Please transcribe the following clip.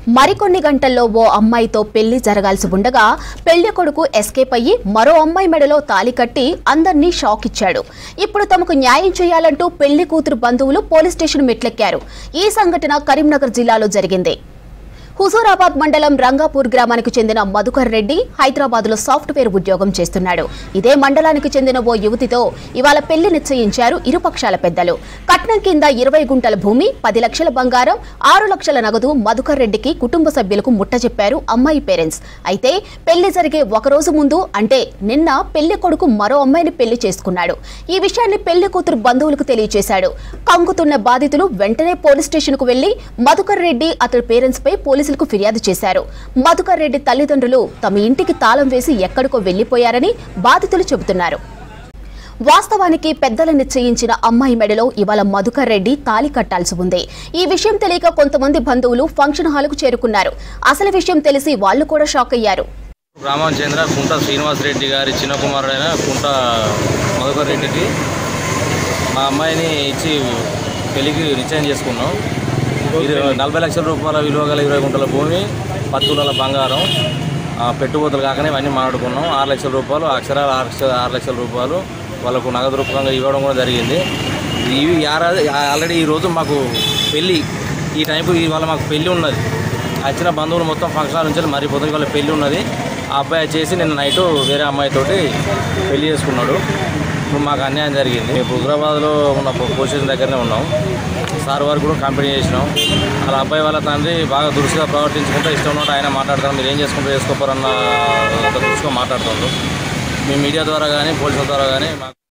మరికొన్ని గంటల్లో ఓ అమ్మాయితో పెళ్లి జరగాల్సి ఉండగా పెళ్లి కొడుకు ఎస్కేప్ అయ్యి మరో అమ్మాయి మెడలో తాళి కట్టి అందర్నీ షాక్ ఇచ్చాడు. ఇప్పుడు తమకు న్యాయం చేయాలంటూ పెళ్లి కూతురు బంధువులు పోలీస్ స్టేషన్ మెట్లెక్కారు. ఈ సంఘటన కరీంనగర్ జిల్లాలో జరిగింది. హుజూరాబాద్ మండలం రంగాపూర్ గ్రామానికి చెందిన మధుకర్ రెడ్డి హైదరాబాద్ లో సాఫ్ట్వేర్ ఉద్యోగం చేస్తున్నాడు. ఇదే మండలానికి చెందిన ఓ యువతితో ఇవాళ పెళ్లి నిశ్చయించారు ఇరుపక్షాల పెద్దలు. కట్నం కింద 20 గుంటల భూమి, 10 లక్షల బంగారం, 6 లక్షల నగదు మధుకర్ రెడ్డికి కుటుంబ సభ్యులకు ముట్టజెప్పారు అమ్మాయి పేరెంట్స్. అయితే పెళ్లి జరిగే ఒకరోజు ముందు అంటే నిన్న పెళ్లి కొడుకు మరో అమ్మాయిని పెళ్లి చేసుకున్నాడు. ఈ విషయాన్ని పెళ్లి కూతురు బంధువులకు తెలియజేశాడు. కంగుతున్న బాధితులు వెంటనే పోలీస్ స్టేషన్ కు వెళ్లి మధుకర్ రెడ్డి అతడి పేరెంట్స్ పై పోలీసులకు ఫిర్యాదు చేశారు. మధుకర్ రెడ్డి తల్లిదండ్రులు తమ ఇంటికి తాళం వేసి ఎక్కడికో వెళ్లిపోయారని బాధితులు చెబుతున్నారు. వాస్తవానికి పెద్దలు నిశ్చయించిన అమ్మాయి మెడలో ఇవాళ మధుకర్ రెడ్డి తాళి కట్టాల్సి ఉంది. ఈ విషయం తెలియక కొంతమంది బంధువులు ఫంక్షన్ హాలుకు చేరుకున్నారు. అసలు విషయం తెలిసి వాళ్లు కూడా షాక్ అయ్యారు. గ్రామానికి చెందిన కుంట శ్రీనివాస్ రెడ్డి గారి చిన్న కుమారుడైన కుంట మధుకర్ రెడ్డికి మా అమ్మాయిని ఇచ్చి పెళ్లికి నిశ్చయం చేసుకున్నాం. 40 లక్షల రూపాయల విలువ గల 20 గుంటల భూమి, 10 తులాల బంగారం, పెట్టుబడులు కాకనే ఇవన్నీ మాట్లాడుకున్నాం. 6 లక్షల రూపాయలు అక్షరాలు 6 లక్షల రూపాయలు వాళ్ళకు నగదు రూపంగా ఇవ్వడం కూడా జరిగింది. ఇవి ఆల్రెడీ ఈరోజు మాకు పెళ్ళి, ఈ టైంకు ఇవాళ మాకు పెళ్ళి ఉన్నది. వచ్చిన బంధువులు మొత్తం ఫంక్షన్ నుంచి మరిపోతుంది. వాళ్ళ పెళ్ళి ఉన్నది. ఆ అబ్బాయి వచ్చేసి నిన్న నైటు వేరే అమ్మాయితోటి పెళ్లి చేసుకున్నాడు. ఇప్పుడు మాకు అన్యాయం జరిగింది. మేము హుజూరాబాద్లో ఉన్న పోలీస్ స్టేషన్ దగ్గరనే ఉన్నాం. సార్ వారు కూడా కంప్లైంట్ చేసినాం. అలా అబ్బాయి వాళ్ళ తండ్రి బాగా దురుసుగా ప్రవర్తించుకుంటూ ఇష్టం ఉన్నట్టు ఆయన మాట్లాడతారు. మీరు ఏం చేసుకోపోరన్న దురుసుగా మాట్లాడుతుండ్రు. మీ మీడియా ద్వారా కానీ పోలీసుల ద్వారా కానీ